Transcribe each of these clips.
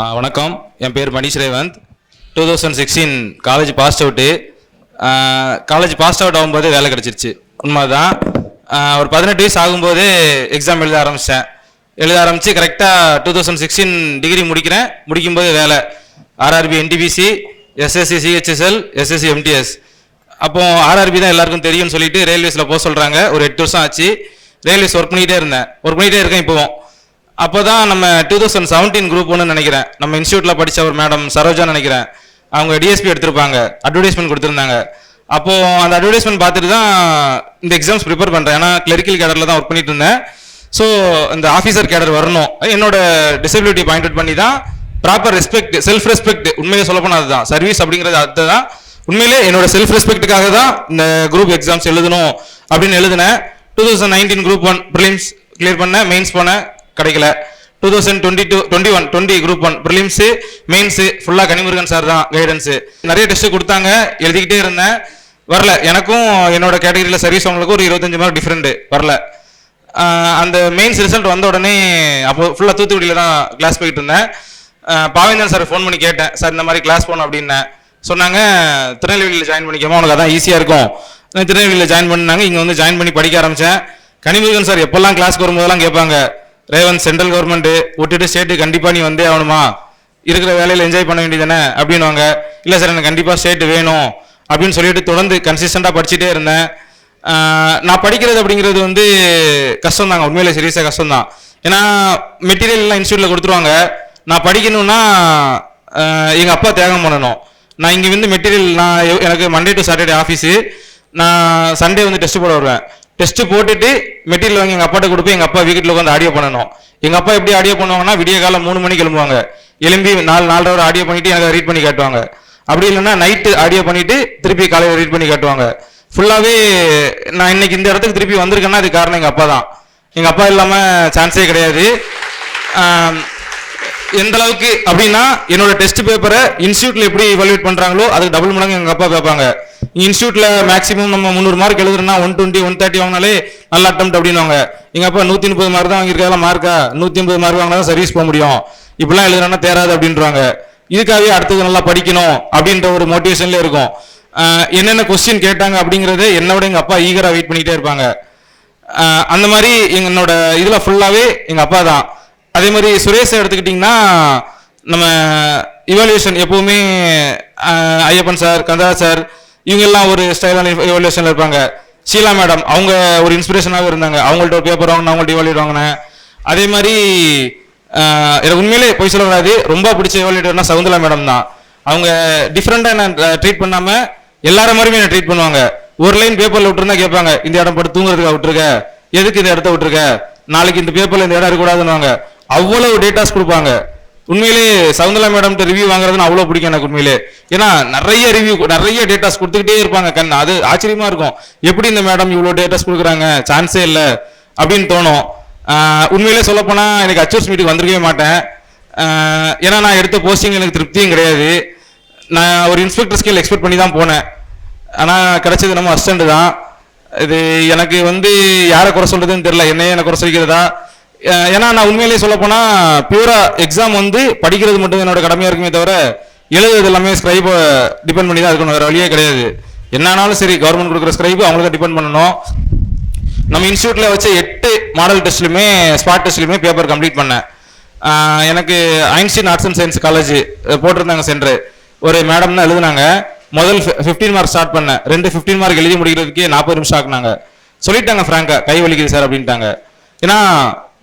வணக்கம், என் பேர் Manish Revanth. 2016 college passed out. College passed out ஆகும்போது வேலை கிடச்சிருச்சு. உண்மைதான். ஒரு 18 வயசு ஆகும்போது எக்ஸாம் எழுத ஆரம்பித்து கரெக்டாக 2016 டிகிரி முடிக்கும்போது வேலை RRB NTPC SSC CHSL SSC MTS. அப்போ ஆர்ஆர்பி தான் எல்லாருக்கும் தெரியும்னு சொல்லிட்டு ரயில்வேஸில் போக சொல்கிறாங்க. ஒரு 8 வருஷம் ஆச்சு. ரயில்வேஸ் ஒர்க் பண்ணிகிட்டே இருக்கேன் இப்போவும். அப்போ தான் நம்ம 2017 குரூப் 1 நினைக்கிறேன், நம்ம இன்ஸ்டியூட்டில் படித்த ஒரு மேடம் சரோஜான்னு நினைக்கிறேன், அவங்க டிஎஸ்பி எடுத்திருப்பாங்க, அட்வர்டைஸ்மெண்ட் கொடுத்துருந்தாங்க. அப்போது அந்த அட்வர்டைஸ்மெண்ட் பார்த்துட்டு தான் இந்த எக்ஸாம்ஸ் ப்ரிப்பேர் பண்ணுறேன். ஏன்னா கிளரிக்கல் கேடரில் தான் ஒர்க் பண்ணிட்டு இருந்தேன். ஸோ இந்த ஆஃபீஸர் கேடர் வரணும், என்னோட டிசபிலிட்டி பாயிண்ட் அவுட் பண்ணி தான் ப்ராப்பர் ரெஸ்பெக்ட், செல்ஃப் ரெஸ்பெக்ட், உண்மையை சொல்லப்போனால் அதுதான் சர்வீஸ் அப்படிங்கிறது. அதுதான் உண்மையிலே என்னோட செல்ஃப் ரெஸ்பெக்ட்டுக்காக தான் இந்த குரூப் எக்ஸாம்ஸ் எழுதணும் அப்படின்னு எழுதினேன். 2019 குரூப் 1 ப்ரிலிம்ஸ் கிளியர் பண்ணேன், மெயின்ஸ் போனேன், கிடைக்கல. 2020 குரூப் 1 ப்ரிலிம்ஸு மெயின்ஸு ஃபுல்லாக கனிமுருகன் சார் தான் கைடன்ஸு. நிறைய டெஸ்ட்டு கொடுத்தாங்க, எழுதிக்கிட்டே இருந்தேன், வரல. எனக்கும் என்னோட கேட்டகரியில் சர்வீஸ் அவங்களுக்கும் ஒரு 25 மார்க் டிஃப்ரெண்ட்டு, வரல. அந்த மெயின்ஸ் ரிசல்ட் வந்த உடனே அப்போ ஃபுல்லாக தூத்துக்குடியில் தான் கிளாஸ் போயிட்டு இருந்தேன். பாவேந்தன் சார் ஃபோன் பண்ணி கேட்டேன், சார் இந்த மாதிரி கிளாஸ் போகணும் அப்படின்னேன். சொன்னாங்க திருநெல்வேலியில் ஜாயின் பண்ணிக்கோமா, உனக்கு அதான் ஈஸியாக இருக்கும். திருநெல்வேலியில் ஜாயின் பண்ணாங்க. இங்கே வந்து ஜாயின் பண்ணி படிக்க ஆரம்பித்தேன். கனிமுருகன் சார் எப்போல்லாம் கிளாஸ்க்கு வரும்போதெல்லாம் கேட்பாங்க, ரேவந்த் சென்ட்ரல் கவர்மெண்ட்டு விட்டுட்டு ஸ்டேட்டு கண்டிப்பாக நீ வந்தே ஆகணுமா, இருக்கிற வேலையில் என்ஜாய் பண்ண வேண்டியதானே அப்படின்வாங்க. இல்லை சார் எனக்கு கண்டிப்பாக ஸ்டேட்டு வேணும் அப்படின்னு சொல்லிட்டு தொடர்ந்து கன்சிஸ்டண்ட்டாக படிச்சுட்டே இருந்தேன். நான் படிக்கிறது அப்படிங்கிறது வந்து கஷ்டம் தாங்க, உண்மையிலே சீரியஸாக கஷ்டம் தான். ஏன்னா மெட்டீரியல்லாம் இன்ஸ்டியூட்டில் கொடுத்துருவாங்க, நான் படிக்கணும்னா எங்கள் அப்பா தியாகம் பண்ணணும். நான் இங்கே வந்து மெட்டீரியல் எனக்கு மண்டே டு சாட்டர்டே ஆஃபீஸு, நான் சண்டே வந்து டெஸ்ட் போட வருவேன். டெஸ்ட்டு போட்டுட்டு மெட்டீரியல் வாங்கி எங்கள் அப்பாட்ட கொடுப்பேன். எங்கள் அப்பா வீட்டில் உட்காந்து ஆடியோ பண்ணணும். எங்கள் அப்பா எப்படி ஆடியோ பண்ணுவாங்கன்னா, விடிய காலம் 3 மணிக்கு எழும்புவாங்க, எழும்பி 4-4:30 வரை ஆடியோ பண்ணிவிட்டு எனக்கு ரீட் பண்ணி காட்டுவாங்க. அப்படி இல்லைன்னா நைட்டு ஆடியோ பண்ணிவிட்டு திருப்பி காலையில் ரீட் பண்ணி காட்டுவாங்க. ஃபுல்லாகவே நான் இன்னைக்கு இந்த இடத்துக்கு திருப்பி வந்திருக்கேன்னா அது காரணம் எங்கள் அப்பா தான். எங்கள் அப்பா இல்லாமல் சான்ஸே கிடையாது. எந்த அளவுக்கு அப்படின்னா, என்னோட டெஸ்ட் பேப்பரை இன்ஸ்டியூட்டில் எப்படி இவாலுவேட் பண்ணுறாங்களோ அதுக்கு டபுள் மடங்கு எங்கள் அப்பா பார்ப்பாங்க. இன்ஸ்டியூட்டில் மேக்ஸிமம் நம்ம 300 மார்க் எழுதுறோம்னா 120 130 வாங்கினாலே நல்ல அட்டெம்ப்ட் அப்படின்வாங்க. எங்கள் அப்பா 130 மார்க் தான் வாங்கியிருக்காங்க, மார்க்கா 150 மார்க் வாங்கினா தான் சர்வீஸ் போக முடியும், இப்படிலாம் எழுதுனா தேராது அப்படின்றாங்க. இதுக்காகவே அடுத்தது நல்லா படிக்கணும் அப்படின்ற ஒரு மோட்டிவேஷன்லேயே இருக்கும். என்னென்ன கொஸ்டின் கேட்டாங்க அப்படிங்கிறத என்னோட எங்கள் அப்பா ஈகராக வெயிட் பண்ணிக்கிட்டே இருப்பாங்க. அந்த மாதிரி என்னோட இதில் ஃபுல்லாகவே எங்கள் அப்பா தான். அதே மாதிரி சுரேஷை எடுத்துக்கிட்டிங்கன்னா, நம்ம இவாலுவேஷன் எப்போவுமே ஐயப்பன் சார், கந்தராஜ் சார், இவங்கெல்லாம் ஒரு ஸ்டைலான இவாலுவேஷனில் இருப்பாங்க. ஷீலா மேடம் அவங்க ஒரு இன்ஸ்பிரேஷனாகவே இருந்தாங்க. அவங்கள்ட்ட ஒரு பேப்பர் வாங்கினேன், அவங்கள்ட்ட இவாலுவேட் வாங்கினேன். அதே மாதிரி எனக்கு உண்மையிலே போய் சொல்லக்கூடாது, ரொம்ப பிடிச்ச இவாலுவேட்டர்னா சகுந்தலா மேடம் தான். அவங்க டிஃப்ரெண்டாக என்ன ட்ரீட் பண்ணாமல் எல்லார மாதிரியுமே என்ன ட்ரீட் பண்ணுவாங்க. ஒரு லைன் பேப்பரில் விட்டுருந்தா கேட்பாங்க, இந்த இடம் படுத்து தூங்குறதுக்காக விட்டுருக்க, எதுக்கு இந்த இடத்த விட்டுருக்க, நாளைக்கு இந்த பேப்பரில் இந்த இடம் இருக்கக்கூடாதுன்னு அவ்வளவு டேட்டாஸ் கொடுப்பாங்க. உண்மையிலே சகுந்தலா மேடம் ரிவ்யூ வாங்குறதுன்னு அவ்வளோ பிடிக்கும் எனக்கு உண்மையிலே. ஏன்னா நிறைய டேட்டாஸ் கொடுத்துக்கிட்டே இருப்பாங்க. அது ஆச்சரியமா இருக்கும், எப்படி இந்த மேடம் இவ்வளோ டேட்டாஸ் கொடுக்குறாங்க, சான்ஸே இல்லை அப்படின்னு தோணும். உண்மையிலே சொல்லப்போனால் எனக்கு அச்சூர்ஸ் மீட்டுக்கு வந்திருக்கவே மாட்டேன். ஏன்னா நான் எடுத்த போஸ்டிங் எனக்கு திருப்தியும் கிடையாது. நான் ஒரு இன்ஸ்பெக்டர் ஸ்கேல் எக்ஸ்பெக்ட் பண்ணி தான் போனேன், ஆனால் கிடைச்சது நம்ம அசிஸ்டண்ட் தான். இது எனக்கு வந்து யாரை குறை சொல்றதுன்னு தெரியல, என்னையே எனக்கு குறை சொல்லிக்கிறதா. ஏன்னா நான் உண்மையிலேயே சொல்லப்போனால் பியூரா எக்ஸாம் வந்து படிக்கிறது மட்டும் என்னோட கடமையாக இருக்குமே தவிர எழுதுறது எல்லாமே ஸ்கிரைபை டிபெண்ட் பண்ணி தான் இருக்கணும், வேறு வழியே கிடையாது. என்னானாலும் சரி கவர்மெண்ட் கொடுக்குற ஸ்கிரைபு அவங்களுக்கு டிபெண்ட் பண்ணணும். நம்ம இன்ஸ்டியூட்டில் வச்ச 8 மாடல் டெஸ்ட்லையுமே ஸ்பாட் டெஸ்ட்லையுமே பேப்பர் கம்ப்ளீட் பண்ணேன். எனக்கு Einstein arts and science college போட்டிருந்தாங்க சென்டர், ஒரு மேடம் தான் எழுதுனாங்க. முதல் 15 மார்க் ஸ்டார்ட் பண்ணேன், 15 மார்க் எழுதி முடிக்கிறதுக்கே 40 நிமிஷம் ஆக்குனாங்க. சொல்லிட்டாங்க ஃப்ராங்கா, கை வலிக்குது சார் அப்படின்ட்டாங்க. ஏன்னா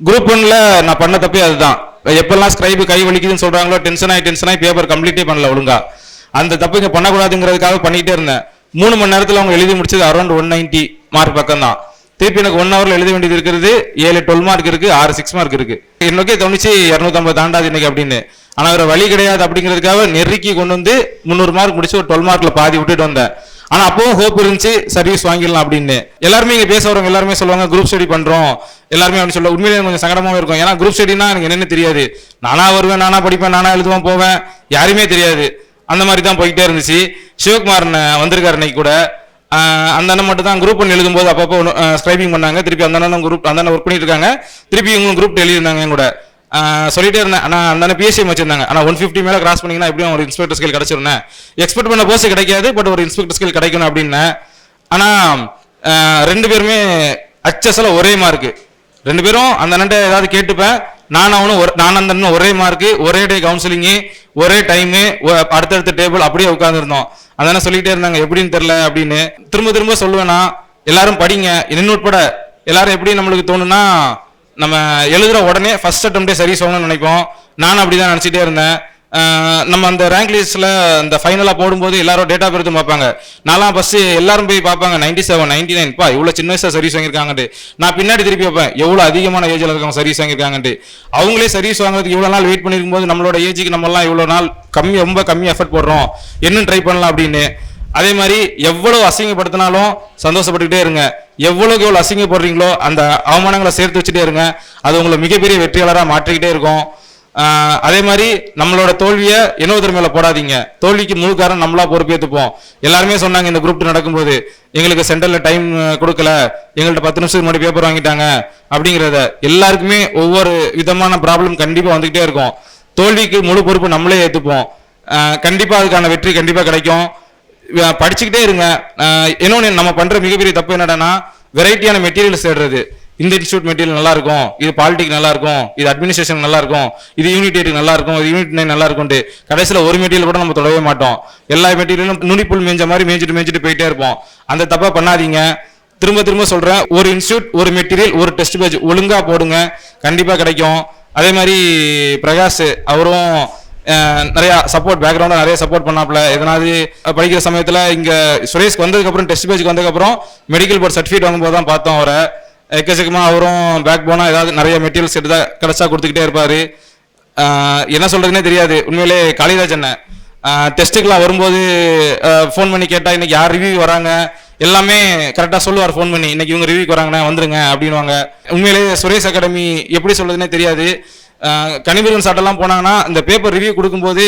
குரூப் 1ல நான் பண்ண தப்பே அதுதான். எப்பெல்லாம் ஸ்கிரைபு கை வலிக்குதுன்னு சொல்றாங்களோ டென்ஷன் ஆகி பேப்பர் கம்ப்ளீட்டே பண்ணல ஒழுங்கா. அந்த தப்பு இங்கே பண்ணக்கூடாதுங்கிறதுக்காக பண்ணிக்கிட்டே இருந்தேன். 3 மணி நேரத்தில் அவங்க எழுதி முடிச்சது அரௌண்ட் 190 மார்க் பக்கம் தான். திருப்பி எனக்கு 1 ஹவரில் எழுத வேண்டியது இருக்கிறது 7 12 மார்க் இருக்கு, 6 6 மார்க் இருக்கு. என்னக்கே தோணுச்சு 250 தாண்டாது இன்னைக்கு அப்படின்னு. ஆனால் வேற வழி கிடையாது அப்படிங்கிறதுக்காக நெருக்கி கொண்டு வந்து 300 மார்க் முடிச்சு ஒரு 12 மார்க்ல பாதி விட்டுட்டு வந்தேன். ஆனால் அப்பவும் ஹோப் இருந்துச்சு சர்வீஸ் வாங்கிடலாம் அப்படின்னு. எல்லாருமே இங்கே பேச வரவங்க எல்லாருமே சொல்லுவாங்க குரூப் ஸ்டடி பண்ணுறோம் எல்லாருமே அப்படின்னு சொல்ல. உண்மையிலே கொஞ்சம் சங்கடமாகவும் இருக்கும். ஏன்னா குரூப் ஸ்டடினா எனக்கு என்னென்னு தெரியாது. நானா வருவேன், நானா படிப்பேன், நானா எழுதுவேன் போவேன், யாருமே தெரியாது. அந்த மாதிரி தான் போய்கிட்டே இருந்துச்சு. சிவகுமார் வந்திருக்காரு இன்னைக்கு கூட. அந்த அண்ணன் மட்டும் தான் குரூப் 1 எழுதும்போது அப்பப்போ ஸ்கிரைபிங் பண்ணாங்க. திருப்பி அந்த அண்ணன் ஒர்க் பண்ணிட்டு இருக்காங்க. திருப்பி இவங்க குரூப் எழுதியிருந்தாங்க கூட. சொல்லிட்டே இருந்தேன். ஆனால் அந்த பிஎஸ்சிஎம் வச்சிருந்தாங்க. ஆனால் 150 மேலே கிராஸ் பண்ணிங்கன்னா எப்படியும் ஒரு இன்ஸ்பெக்டர் ஸ்கில் கிடச்சிருந்தேன். எக்ஸ்பெக்ட் பண்ண போஸ்ட் கிடைக்காது, பட் ஒரு இன்ஸ்பெக்டர் ஸ்கில் கிடைக்கணும் அப்படின்னேன். ஆனால் 2 பேருமே HSல ஒரே மார்க்கு. 2 பேரும் அந்த அண்ணன் ஏதாவது கேட்டுப்பேன், நான் அந்த அண்ணன் ஒரே மார்க்கு, ஒரே டே கவுன்சிலிங்கு, ஒரே டைமு, அடுத்தடுத்த டேபிள் அப்படியே உட்காந்துருந்தோம். அதனால சொல்லிட்டே இருந்தாங்க எப்படின்னு தெரியல அப்படின்னு. திரும்ப திரும்ப சொல்லுவேன்னா எல்லாரும் படிங்க, என்ன உட்பட எல்லாரும் எப்படி நம்மளுக்கு தோணுன்னா நம்ம எழுதுற உடனே ஃபர்ஸ்ட் அட்டம்ப்டே சரி சொல்லணும்னு நினைப்போம். நானும் அப்படிதான் நினச்சிட்டே இருந்தேன். நம்ம அந்த ரேங்க் லிஸ்ட்ல இந்த ஃபைனலாக போடும்போது எல்லாரும் டேட்டா பேர்த்து பார்ப்பாங்க. நான்லாம் ஃபர்ஸ்ட் எல்லாரும் போய் பார்ப்பாங்க 97 99 பா இவ்வளோ சின்ன வயசுல சர்வீஸ் வாங்கியிருக்காங்கன்ட்டு. நான் பின்னாடி திருப்பி வைப்பேன் எவ்வளோ அதிகமான ஏஜில் இருக்கவங்க சர்வீஸ் வாங்கியிருக்காங்கன்ட்டு. அவங்களே சர்வீஸ் வாங்குறதுக்கு இவ்வளோ நாள் வெயிட் பண்ணிருக்கும் போது நம்மளோட ஏஜுக்கு நம்மலாம் இவ்வளோ நாள் ரொம்ப கம்மி எஃபர்ட் போடுறோம், என்ன ட்ரை பண்ணலாம் அப்படின்னு. அதே மாதிரி எவ்வளவு அசிங்கப்படுத்தினாலும் சந்தோஷப்பட்டுக்கிட்டே இருங்க. எவ்வளோக்கு எவ்வளோ அசிங்கப்படுறீங்களோ அந்த அவமானங்களை சேர்த்து வச்சுட்டே இருங்க. அது உங்களை மிகப்பெரிய வெற்றியாளராக மாற்றிக்கிட்டே இருக்கும். அதே மாதிரி நம்மளோட தோல்வியை இன்னொருத்தர் மேல போடாதீங்க. தோல்விக்கு முழு காரணம் நம்மளா பொறுப்பேற்றுப்போம். எல்லாருமே சொன்னாங்க இந்த குரூப் நடக்கும்போது எங்களுக்கு சென்டர்ல டைம் கொடுக்கல, எங்கள்கிட்ட 10 நிமிஷத்துக்கு முன்னாடி பேப்பர் வாங்கிட்டாங்க அப்படிங்கிறத. எல்லாருக்குமே ஒவ்வொரு விதமான ப்ராப்ளம் கண்டிப்பா வந்துகிட்டே இருக்கும். தோல்விக்கு முழு பொறுப்பு நம்மளே ஏற்றுப்போம். கண்டிப்பா அதுக்கான வெற்றி கண்டிப்பா கிடைக்கும். படிச்சுக்கிட்டே இருங்க. இன்னொன்று நம்ம பண்ற மிகப்பெரிய தப்பு என்னடான்னா வெரைட்டியான மெட்டீரியல்ஸ் தேடுறது. இந்த இன்ஸ்டியூட் மெட்டீரியல் நல்லா இருக்கும், இது பாலிடிக் நல்லா இருக்கும், இது அட்மினிஸ்ட்ரேஷன் நல்லா இருக்கும், இது யூனிட் 8 நல்லா இருக்கும், இது யூனிட் 9 நல்லா இருக்கும்ட்டு கடைசியில் ஒரு மெட்டீரியல் கூட நம்ம தொடவே மாட்டோம். எல்லா மெட்டீரியலும் நுனிப்புல் மேய்ஞ்ச மாதிரி மேய்ச்சிட்டு போயிட்டே இருப்போம். அந்த தப்பா பண்ணாதீங்க. திரும்ப திரும்ப சொல்றேன், ஒரு இன்ஸ்டியூட் ஒரு மெட்டீரியல் ஒரு டெஸ்ட் பேஜ் ஒழுங்கா போடுங்க, கண்டிப்பா கிடைக்கும். அதே மாதிரி பிரகாஷ் அவரும் நிறைய சப்போர்ட் பேக்ரவுண்டாக நிறைய சப்போர்ட் பண்ணாப்ல. எதனாவது படிக்கிற சமயத்தில் இங்கே சுரேஷ்க்கு வந்ததுக்கப்புறம் டெஸ்ட் பேஜுக்கு வந்ததுக்கப்புறம் மெடிக்கல் போர்ட் சர்டிஃபிகேட் வாங்கும்போது தான் பார்த்தோம் அவரை. எக்கச்சக்கமாக அவரும் பேக் போனால் ஏதாவது நிறைய மெட்டீரியல்ஸ் எடுத்தால் கிடச்சா கொடுத்துக்கிட்டே இருப்பார். என்ன சொல்கிறதுனே தெரியாது உண்மையிலே. காளிராஜ் அண்ணன் டெஸ்ட்டுக்கெலாம் வரும்போது ஃபோன் பண்ணி கேட்டால் இன்றைக்கி யார் ரிவ்யூ வராங்க எல்லாமே கரெக்டாக சொல்லுவார். ஃபோன் பண்ணி இன்றைக்கி இவங்க ரிவ்யூக்கு வராங்கண்ணே வந்துருங்க அப்படின்வாங்க. உண்மையிலே சுரேஷ் அகாடமி எப்படி சொல்கிறதுனே தெரியாது. கனிமுருகன் சாட்டெல்லாம் போனாங்கன்னா இந்த பேப்பர் ரிவ்யூ கொடுக்கும்போது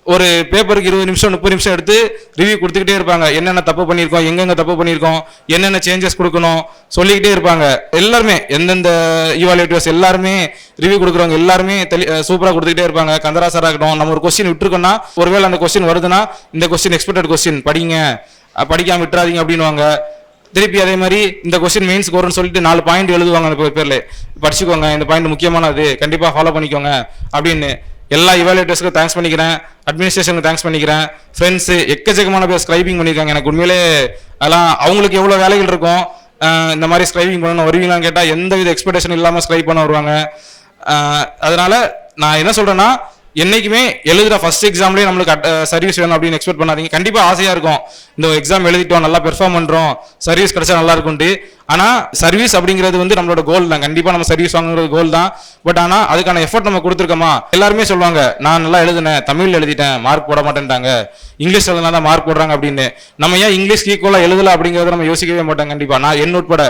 ஒரு பேப்பருக்கு 20 நிமிஷம் 30 நிமிஷம் எடுத்து ரிவ்யூ கொடுத்துக்கிட்டே இருப்பாங்க. என்னென்ன தப்பு பண்ணியிருக்கோம், எங்கெங்க தப்பு பண்ணியிருக்கோம், என்னென்ன சேஞ்சஸ் கொடுக்கணும் சொல்லிக்கிட்டே இருப்பாங்க. எல்லாருமே எந்தெந்த ஈவாலுவேட்டர்ஸ் எல்லாருமே ரிவ்யூ கொடுக்குறவங்க எல்லாருமே சூப்பராக கொடுத்துக்கிட்டே இருப்பாங்க. கந்தராசராக இருக்கட்டும், நம்ம ஒரு கொஸ்டின் விட்டுருக்கோம்னா ஒருவேளை அந்த கொஸ்டின் வருதுன்னா இந்த கொஸ்டின் எக்ஸ்பெக்டட் கொஸ்டின் படிங்க, படிக்காம விட்டுறாதீங்க அப்படின்வாங்க. திருப்பி அதே மாதிரி இந்த கொஸ்டின் மெயின்ஸ்க்கு வரும்னு சொல்லிட்டு 4 பாயிண்ட் எழுதுவாங்க. அந்த பேர்ல படிச்சுக்கோங்க, இந்த பாயிண்ட் முக்கியமானது, கண்டிப்பாக ஃபாலோ பண்ணிக்கோங்க அப்படின்னு. எல்லா இவாலுவேட்டர்ஸ்க்கும் தேங்க்ஸ் பண்ணிக்கிறேன், அட்மினிஸ்ட்ரேஷனுக்கு தேங்க்ஸ் பண்ணிக்கிறேன். ஃப்ரெண்ட்ஸு எக்கச்சக்கமான பேர் ஸ்கிரைபிங் பண்ணியிருக்காங்க. எனக்கு உண்மையிலே அதெல்லாம் அவங்களுக்கு எவ்வளோ வேலைகள் இருக்கும். இந்த மாதிரி ஸ்கிரைபிங் பண்ணணும் வருவீங்களான்னு கேட்டால் எந்த வித எக்ஸ்பெக்டேஷன் இல்லாமல் ஸ்கிரைப் பண்ண வருவாங்க. அதனால நான் என்ன சொல்கிறேன்னா என்னைக்குமே எழுதுகிற ஃபர்ஸ்ட் எக்ஸாம்லேயே நம்மளுக்கு சர்வீஸ் வேணும் அப்படின்னு எக்ஸ்பெக்ட் பண்ணாதீங்க. கண்டிப்பாக ஆசையாக இருக்கும், இந்த எக்ஸாம் எழுதிட்டோம் நல்லா பெர்ஃபார்ம் பண்ணுறோம் சர்வீஸ் கிடைச்சா நல்லா இருக்கும்ட்டு. ஆனால் சர்வீஸ் அப்படிங்கிறது வந்து நம்மளோட கோல் தான். கண்டிப்பாக நம்ம சர்வீஸ் வாங்குறது கோல் தான். பட் ஆனால் அதுக்கான எஃபர்ட் நம்ம கொடுத்துருக்கோமா? எல்லாருமே சொல்லுவாங்க நான் நல்லா எழுதுனேன், தமிழ் எழுதிட்டேன், மார்க் போட மாட்டேன்ட்டாங்க, இங்கிலீஷ் எழுதுனா தான் மார்க் போடுறாங்க அப்படின்னு. நம்ம ஏன் இங்கிலீஷ் ஈக்குவலாக எழுதலை அப்படிங்கிறத நம்ம யோசிக்கவே மாட்டோம் கண்டிப்பாக, நான் என்ன உட்பட.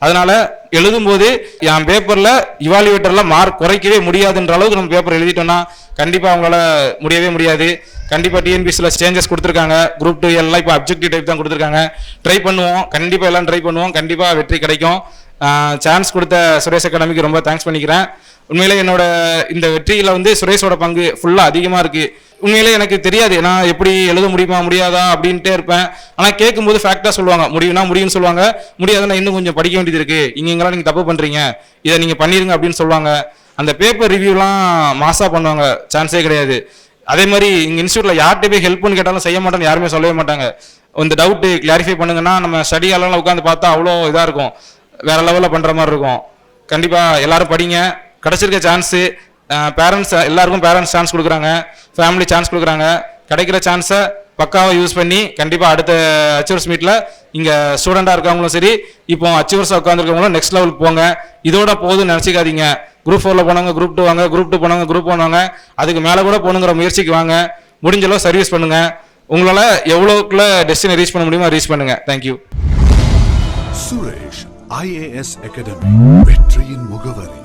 அதனால எழுதும்போது என் பேப்பர்ல இவாலுவேட்டர்ல மார்க் குறைக்கவே முடியாதுன்ற அளவுக்கு நம்ம பேப்பர் எழுதிட்டோம்னா கண்டிப்பா அவங்களால முடியவே முடியாது. கண்டிப்பா டிஎன்பிஎஸ்சில சேஞ்சஸ் கொடுத்துருக்காங்க. குரூப் 2 எல்லாம் இப்போ அப்ஜெக்டிவ் டைப் தான் கொடுத்துருக்காங்க. ட்ரை பண்ணுவோம், கண்டிப்பா எல்லாம் ட்ரை பண்ணுவோம், கண்டிப்பா வெற்றி கிடைக்கும். சான்ஸ் கொடுத்த சுரேஷ் அகாடமிக்கு ரொம்ப தேங்க்ஸ் பண்ணிக்கிறேன். உண்மையிலே என்னோட இந்த வெற்றியில வந்து சுரேஷோட பங்கு ஃபுல்லா அதிகமா இருக்கு. உண்மையிலே எனக்கு தெரியாது நான் எப்படி எழுத முடியுமா முடியாதா அப்படின்ட்டே இருப்பேன். ஆனால் கேட்கும்போது ஃபேக்டா சொல்லுவாங்க, முடியும்னா முடியும்னு சொல்லுவாங்க, முடியாதுன்னா இன்னும் கொஞ்சம் படிக்க வேண்டியது இருக்கு, இங்கெல்லாம் நீங்க தப்பு பண்றீங்க, இதை நீங்க பண்ணிருங்க அப்படின்னு சொல்லுவாங்க. அந்த பேப்பர் ரிவ்யூலாம் மாசா பண்ணுவாங்க, சான்ஸே கிடையாது. அதே மாதிரி இங்க இன்ஸ்டியூட்ல யார்கிட்ட போய் ஹெல்ப்னு கேட்டாலும் செய்ய மாட்டேன்னு யாருமே சொல்லவே மாட்டாங்க. இந்த டவுட் கிளாரிஃபை பண்ணுங்கன்னா நம்ம ஸ்டடி ஹாலெல்லாம் உட்காந்து பார்த்தா அவ்வளோ இதாக இருக்கும், வேற லெவலில் பண்ற மாதிரி இருக்கும். கண்டிப்பா எல்லாரும் படிங்க, கிடைச்சிருக்க சான்ஸு. பேரண்ட்ஸ் எல்லாருக்கும் பேரண்ட்ஸ் சான்ஸ் கொடுக்குறாங்க, ஃபேமிலி சான்ஸ் கொடுக்குறாங்க. கிடைக்கிற சான்ஸை பக்காவாக யூஸ் பண்ணி கண்டிப்பாக அடுத்த அச்சீவர்ஸ் மீட்டில் இங்கே ஸ்டூடெண்டாக இருக்கவங்களும் சரி, இப்போ அச்சீவர்ஸாக உட்காந்துருக்கவங்களும் நெக்ஸ்ட் லெவலுக்கு போங்க. இதோட போதும் நினச்சிக்காதீங்க. குரூப் 4 போனவங்க குரூப் 2 வாங்க, குரூப் 2 போனவங்க குரூப் 1 வாங்க, அதுக்கு மேலே கூட போகணுங்கிற முயற்சிக்கு வாங்க. முடிஞ்சளவு சர்வீஸ் பண்ணுங்க. உங்களால் எவ்வளோக்குள்ள டெஸ்டினி ரீச் பண்ண முடியுமோ ரீச் பண்ணுங்க. தேங்க்யூ. சுரேஷ் IAS அகாடமி, வெற்றியின் முகவரி.